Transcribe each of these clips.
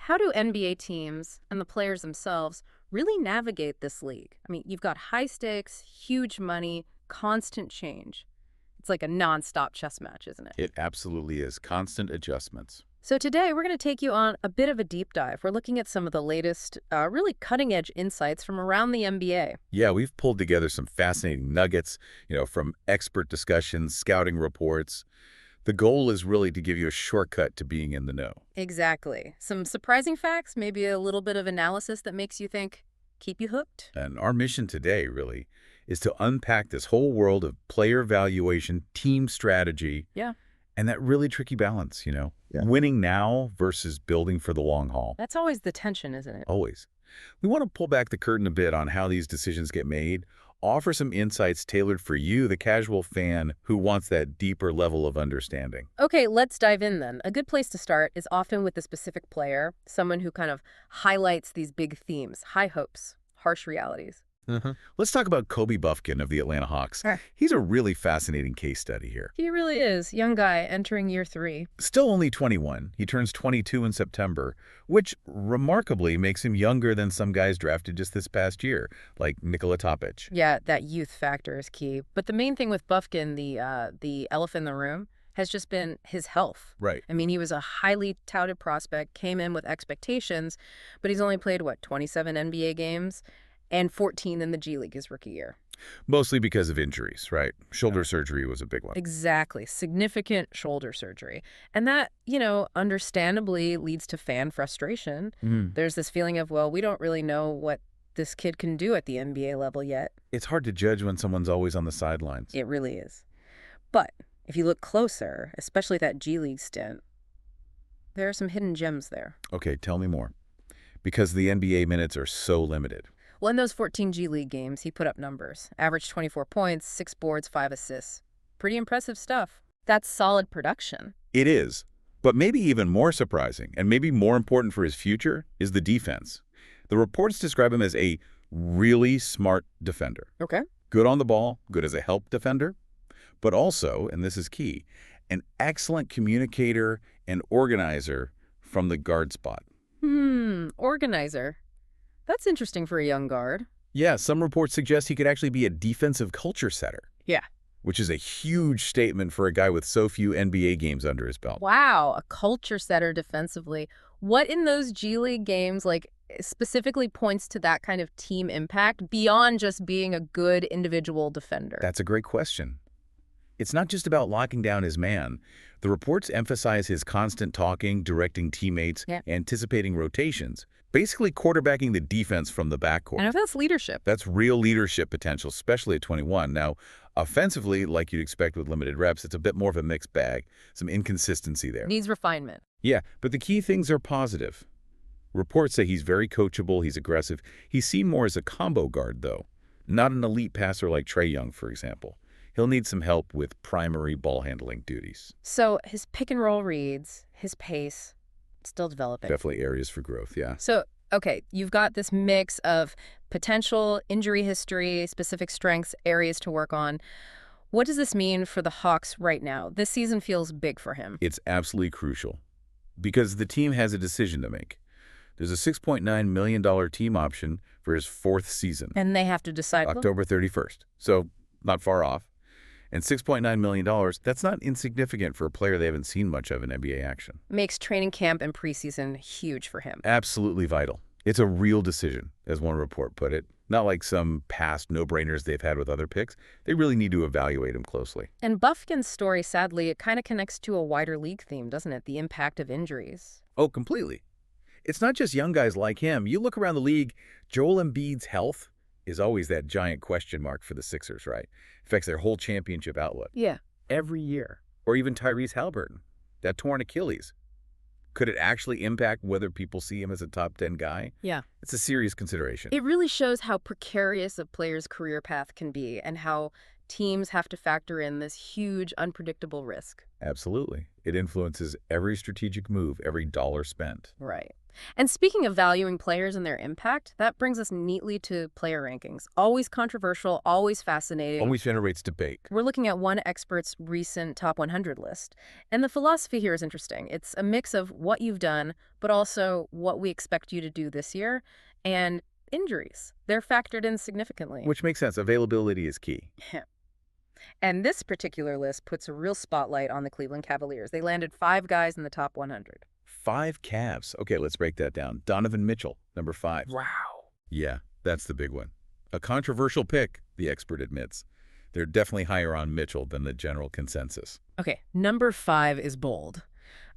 how do NBA teams and the players themselves really navigate this league? I mean, you've got high stakes, huge money, constant change. It's like a nonstop chess match, isn't it? It absolutely is. Constant adjustments. So today we're going to take you on a bit of a deep dive. We're looking at some of the latest, really cutting-edge insights from around the NBA. Yeah, we've pulled together some fascinating nuggets, from expert discussions, scouting reports. The goal is really to give you a shortcut to being in the know. Exactly. Some surprising facts, maybe a little bit of analysis that makes you think, keep you hooked. And our mission today, really, is to unpack this whole world of player valuation, team strategy, Yeah. and that really tricky balance, winning now versus building for the long haul. That's always the tension, isn't it? Always. We want to pull back the curtain a bit on how these decisions get made, offer some insights tailored for you, the casual fan who wants that deeper level of understanding. Okay, let's dive in then. A good place to start is often with a specific player, someone who kind of highlights these big themes, high hopes, harsh realities. Let's talk about Kobe Bufkin of the Atlanta Hawks. Sure. He's a really fascinating case study here. He really is. Young guy entering year 3. Still only 21. He turns 22 in September, which remarkably makes him younger than some guys drafted just this past year, like Nikola Topic. Yeah, that youth factor is key. But the main thing with Bufkin, the elephant in the room, has just been his health. Right. I mean, he was a highly touted prospect, came in with expectations, but he's only played, 27 NBA games? And 14 in the G League his rookie year. Mostly because of injuries, right? Shoulder surgery was a big one. Exactly. Significant shoulder surgery. And that, understandably leads to fan frustration. There's this feeling of, well, we don't really know what this kid can do at the NBA level yet. It's hard to judge when someone's always on the sidelines. It really is. But if you look closer, especially that G League stint, there are some hidden gems there. Okay, tell me more. Because the NBA minutes are so limited. Well, in those 14 G League games, he put up numbers. Averaged 24 points, 6 boards, 5 assists. Pretty impressive stuff. That's solid production. It is. But maybe even more surprising, and maybe more important for his future, is the defense. The reports describe him as a really smart defender. Okay. Good on the ball, good as a help defender, but also, and this is key, an excellent communicator and organizer from the guard spot. Organizer. That's interesting for a young guard. Yeah, some reports suggest he could actually be a defensive culture setter. Yeah. Which is a huge statement for a guy with so few NBA games under his belt. Wow, a culture setter defensively. What in those G League games, specifically points to that kind of team impact beyond just being a good individual defender? That's a great question. It's not just about locking down his man. The reports emphasize his constant talking, directing teammates, anticipating rotations, basically quarterbacking the defense from the backcourt. And if that's leadership. That's real leadership potential, especially at 21. Now, offensively, like you'd expect with limited reps, it's a bit more of a mixed bag, some inconsistency there. Needs refinement. Yeah, but the key things are positive. Reports say he's very coachable, he's aggressive. He's seen more as a combo guard, though, not an elite passer like Trae Young, for example. He'll need some help with primary ball handling duties. So his pick and roll reads, his pace, still developing. Definitely areas for growth, yeah. So, okay, you've got this mix of potential, injury history, specific strengths, areas to work on. What does this mean for the Hawks right now? This season feels big for him. It's absolutely crucial because the team has a decision to make. There's a $6.9 million team option for his 4th season. And they have to decide. October 31st. So not far off. And $6.9 million, that's not insignificant for a player they haven't seen much of in NBA action. Makes training camp and preseason huge for him. Absolutely vital. It's a real decision, as one report put it. Not like some past no-brainers they've had with other picks. They really need to evaluate him closely. And Bufkin's story, sadly, it kind of connects to a wider league theme, doesn't it? The impact of injuries. Oh, completely. It's not just young guys like him. You look around the league, Joel Embiid's health is always that giant question mark for the Sixers, right? Affects their whole championship outlook. Yeah. Every year. Or even Tyrese Haliburton, that torn Achilles. Could it actually impact whether people see him as a top 10 guy? Yeah. It's a serious consideration. It really shows how precarious a player's career path can be and how teams have to factor in this huge, unpredictable risk. Absolutely. It influences every strategic move, every dollar spent. Right. And speaking of valuing players and their impact, that brings us neatly to player rankings. Always controversial, always fascinating. Always generates debate. We're looking at one expert's recent top 100 list. And the philosophy here is interesting. It's a mix of what you've done, but also what we expect you to do this year, and injuries. They're factored in significantly. Which makes sense. Availability is key. And this particular list puts a real spotlight on the Cleveland Cavaliers. They landed 5 guys in the top 100. 5 Cavs. Okay, let's break that down. Donovan Mitchell, number 5. Wow. Yeah, that's the big one. A controversial pick, the expert admits. They're definitely higher on Mitchell than the general consensus. Okay, number 5 is bold.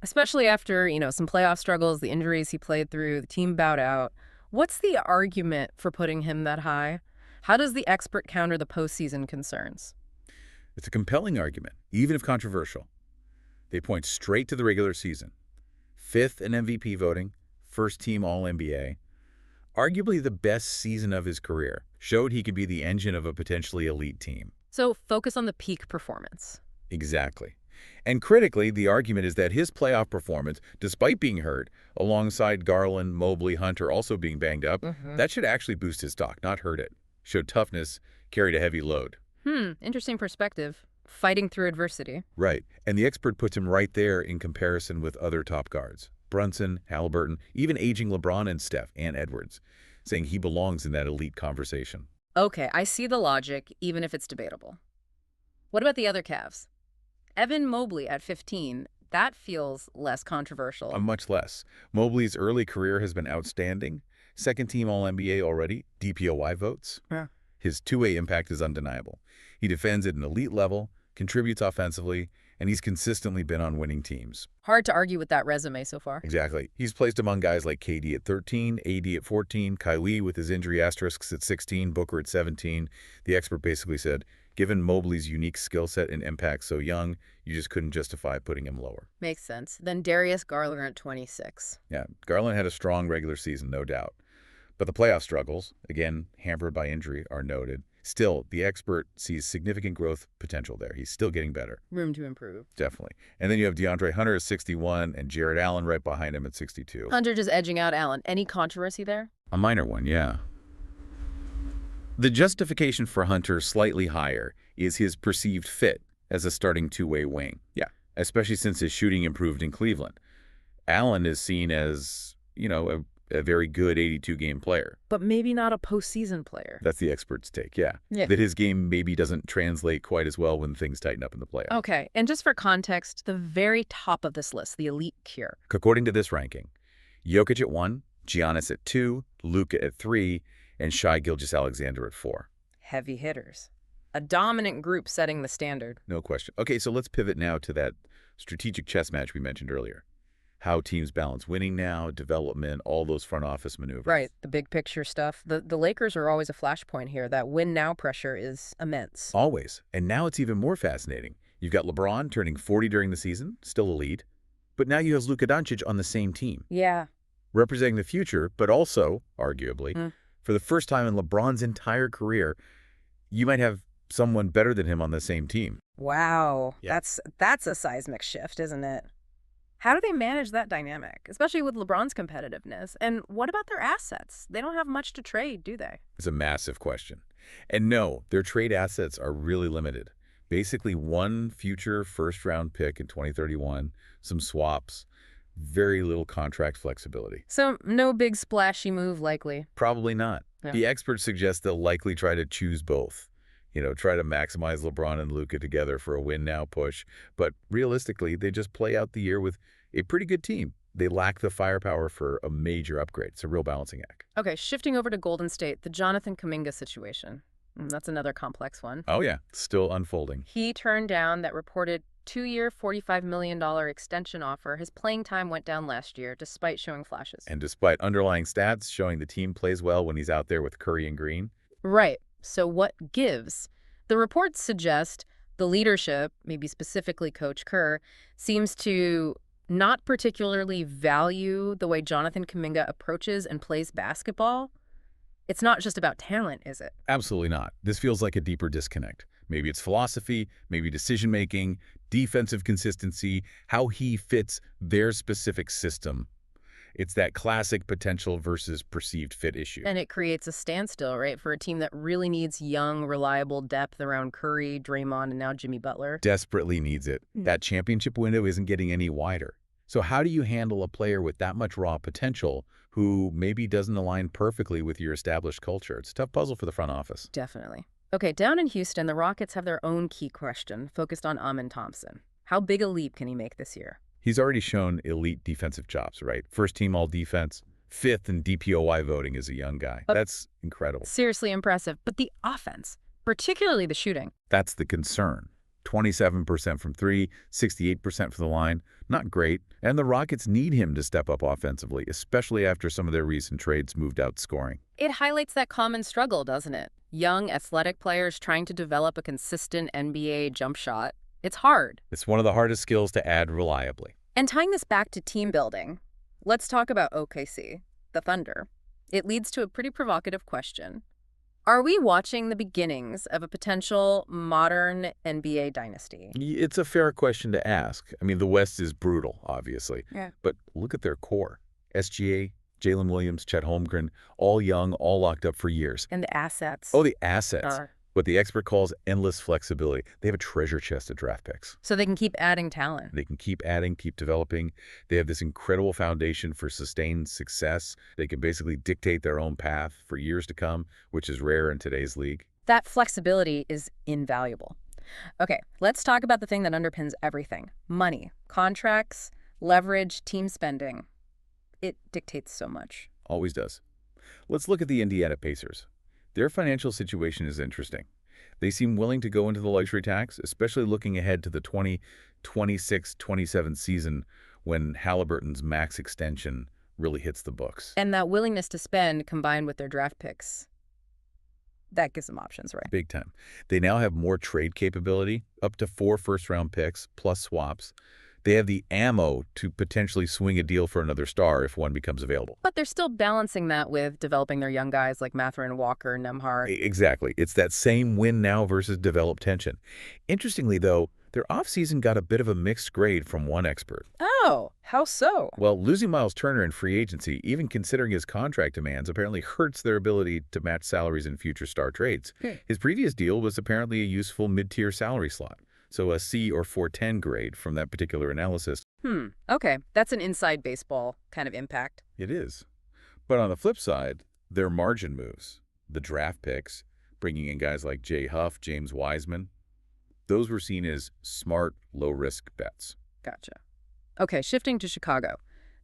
Especially after, some playoff struggles, the injuries he played through, the team bowed out. What's the argument for putting him that high? How does the expert counter the postseason concerns? It's a compelling argument, even if controversial. They point straight to the regular season. 5th in MVP voting, first team All-NBA. Arguably the best season of his career. Showed he could be the engine of a potentially elite team. So focus on the peak performance. Exactly. And critically, the argument is that his playoff performance, despite being hurt, alongside Garland, Mobley, Hunter also being banged up, that should actually boost his stock, not hurt it. Showed toughness, carried a heavy load. Interesting perspective. Fighting through adversity. Right. And the expert puts him right there in comparison with other top guards. Brunson, Haliburton, even aging LeBron and Steph and Edwards, saying he belongs in that elite conversation. Okay, I see the logic, even if it's debatable. What about the other Cavs? Evan Mobley at 15, that feels less controversial. Much less. Mobley's early career has been outstanding. Second team All-NBA already, DPOY votes. Yeah. His two-way impact is undeniable. He defends at an elite level, contributes offensively, and he's consistently been on winning teams. Hard to argue with that resume so far. Exactly. He's placed among guys like KD at 13, AD at 14, Kyrie with his injury asterisks at 16, Booker at 17. The expert basically said, given Mobley's unique skill set and impact so young, you just couldn't justify putting him lower. Makes sense. Then Darius Garland at 26. Yeah, Garland had a strong regular season, no doubt. But the playoff struggles, again, hampered by injury, are noted. Still, the expert sees significant growth potential there. He's still getting better. Room to improve. Definitely. And then you have DeAndre Hunter at 61 and Jared Allen right behind him at 62. Hunter just edging out Allen. Any controversy there? A minor one, yeah. The justification for Hunter slightly higher is his perceived fit as a starting two-way wing. Yeah. Especially since his shooting improved in Cleveland. Allen is seen as, a very good 82-game player. But maybe not a postseason player. That's the expert's take, yeah. That his game maybe doesn't translate quite as well when things tighten up in the playoffs. Okay, and just for context, the very top of this list, the elite tier. According to this ranking, Jokic at 1, Giannis at 2, Luka at 3, and Shai Gilgeous-Alexander at 4. Heavy hitters. A dominant group setting the standard. No question. Okay, so let's pivot now to that strategic chess match we mentioned earlier. How teams balance winning now, development, all those front office maneuvers. Right, the big picture stuff. The Lakers are always a flashpoint here. That win now pressure is immense. Always. And now it's even more fascinating. You've got LeBron turning 40 during the season, still a lead. But now you have Luka Doncic on the same team. Yeah. Representing the future, but also, arguably, for the first time in LeBron's entire career, you might have someone better than him on the same team. Wow. Yeah. That's a seismic shift, isn't it? How do they manage that dynamic, especially with LeBron's competitiveness? And what about their assets? They don't have much to trade, do they? It's a massive question. And no, their trade assets are really limited. Basically, one future first-round pick in 2031, some swaps, very little contract flexibility. So no big splashy move likely? Probably not. Yeah. The experts suggest they'll likely try to choose both. Try to maximize LeBron and Luka together for a win-now push. But realistically, they just play out the year with a pretty good team. They lack the firepower for a major upgrade. It's a real balancing act. Okay, shifting over to Golden State, the Jonathan Kuminga situation. That's another complex one. Oh, yeah. Still unfolding. He turned down that reported 2-year, $45 million extension offer. His playing time went down last year, despite showing flashes. And despite underlying stats showing the team plays well when he's out there with Curry and Green. Right. So what gives? The reports suggest the leadership, maybe specifically Coach Kerr, seems to not particularly value the way Jonathan Kuminga approaches and plays basketball. It's not just about talent, is it? Absolutely not. This feels like a deeper disconnect. Maybe it's philosophy, maybe decision-making, defensive consistency, how he fits their specific system. It's that classic potential versus perceived fit issue. And it creates a standstill, right, for a team that really needs young, reliable depth around Curry, Draymond, and now Jimmy Butler. Desperately needs it. That championship window isn't getting any wider. So how do you handle a player with that much raw potential who maybe doesn't align perfectly with your established culture? It's a tough puzzle for the front office. Definitely. Okay, down in Houston, the Rockets have their own key question focused on Thompson. How big a leap can he make this year? He's already shown elite defensive chops, right? First team all defense, fifth in DPOY voting as a young guy. That's incredible. Seriously impressive. But the offense, particularly the shooting. That's the concern. 27% from three, 68% from the line. Not great. And the Rockets need him to step up offensively, especially after some of their recent trades moved out scoring. It highlights that common struggle, doesn't it? Young, athletic players trying to develop a consistent NBA jump shot. It's hard. It's one of the hardest skills to add reliably. And tying this back to team building, let's talk about OKC, the Thunder. It leads to a pretty provocative question. Are we watching the beginnings of a potential modern NBA dynasty? It's a fair question to ask. I mean, the West is brutal, obviously. Yeah. But look at their core. SGA, Jalen Williams, Chet Holmgren, all young, all locked up for years. And the assets. Oh, the assets. What the expert calls endless flexibility. They have a treasure chest of draft picks. So they can keep adding talent. They can keep adding, keep developing. They have this incredible foundation for sustained success. They can basically dictate their own path for years to come, which is rare in today's league. That flexibility is invaluable. Okay, let's talk about the thing that underpins everything. Money, contracts, leverage, team spending. It dictates so much. Always does. Let's look at the Indiana Pacers. Their financial situation is interesting. They seem willing to go into the luxury tax, especially looking ahead to the 2026-27 season when Haliburton's max extension really hits the books. And that willingness to spend combined with their draft picks, that gives them options, right? Big time. They now have more trade capability, up to 4 first-round picks plus swaps. They have the ammo to potentially swing a deal for another star if one becomes available. But they're still balancing that with developing their young guys like Mathurin, Walker, Nembhard. Exactly. It's that same win now versus develop tension. Interestingly, though, their offseason got a bit of a mixed grade from one expert. Oh, how so? Well, losing Miles Turner in free agency, even considering his contract demands, apparently hurts their ability to match salaries in future star trades. His previous deal was apparently a useful mid-tier salary slot. So a C or 410 grade from that particular analysis. Okay. That's an inside baseball kind of impact. It is. But on the flip side, their margin moves, the draft picks, bringing in guys like Jay Huff, James Wiseman, those were seen as smart, low-risk bets. Gotcha. Okay, shifting to Chicago.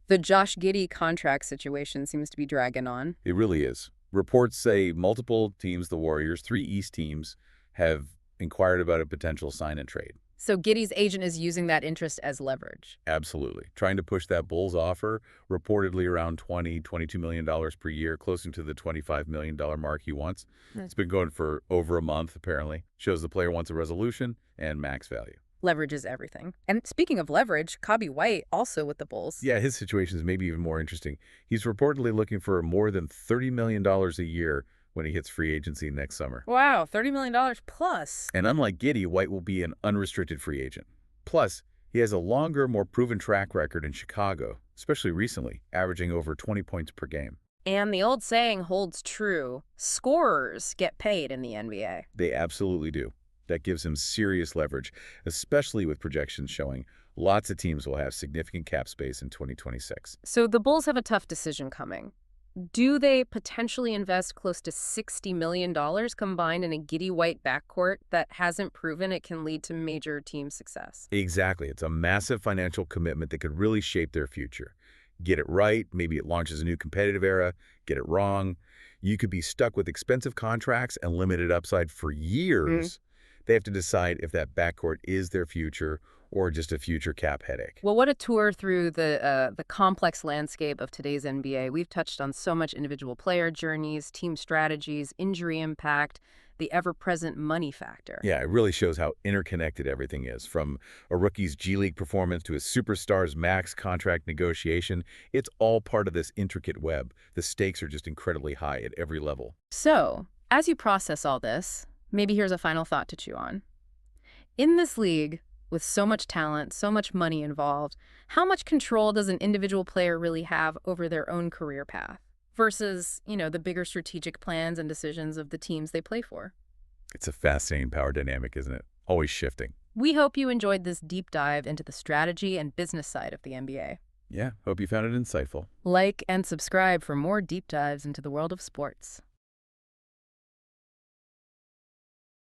The Josh Giddey contract situation seems to be dragging on. It really is. Reports say multiple teams, the Warriors, 3 East teams, have inquired about a potential sign and trade. So Giddey's agent is using that interest as leverage. Absolutely. Trying to push that Bulls offer, reportedly around $22 million per year, closer to the $25 million mark he wants. It's been going for over a month, apparently. Shows the player wants a resolution and max value. Leverage is everything. And speaking of leverage, Coby White also with the Bulls. Yeah, his situation is maybe even more interesting. He's reportedly looking for more than $30 million a year when he hits free agency next summer. Wow, $30 million plus. And unlike Giddey, White will be an unrestricted free agent. Plus, he has a longer, more proven track record in Chicago, especially recently, averaging over 20 points per game. And the old saying holds true. Scorers get paid in the NBA. They absolutely do. That gives him serious leverage, especially with projections showing lots of teams will have significant cap space in 2026. So the Bulls have a tough decision coming. Do they potentially invest close to $60 million combined in a Giddey-White backcourt that hasn't proven it can lead to major team success? Exactly. It's a massive financial commitment that could really shape their future. Get it right, maybe it launches a new competitive era. Get it wrong, you could be stuck with expensive contracts and limited upside for years. They have to decide if that backcourt is their future or just a future cap headache. Well, what a tour through the complex landscape of today's NBA. We've touched on so much individual player journeys, team strategies, injury impact, the ever-present money factor. Yeah, it really shows how interconnected everything is. From a rookie's G League performance to a superstar's max contract negotiation, it's all part of this intricate web. The stakes are just incredibly high at every level. So, as you process all this, maybe here's a final thought to chew on. In this league, With so much talent, so much money involved, how much control does an individual player really have over their own career path versus, the bigger strategic plans and decisions of the teams they play for? It's a fascinating power dynamic, isn't it? Always shifting. We hope you enjoyed this deep dive into the strategy and business side of the NBA. Yeah, hope you found it insightful. Like and subscribe for more deep dives into the world of sports.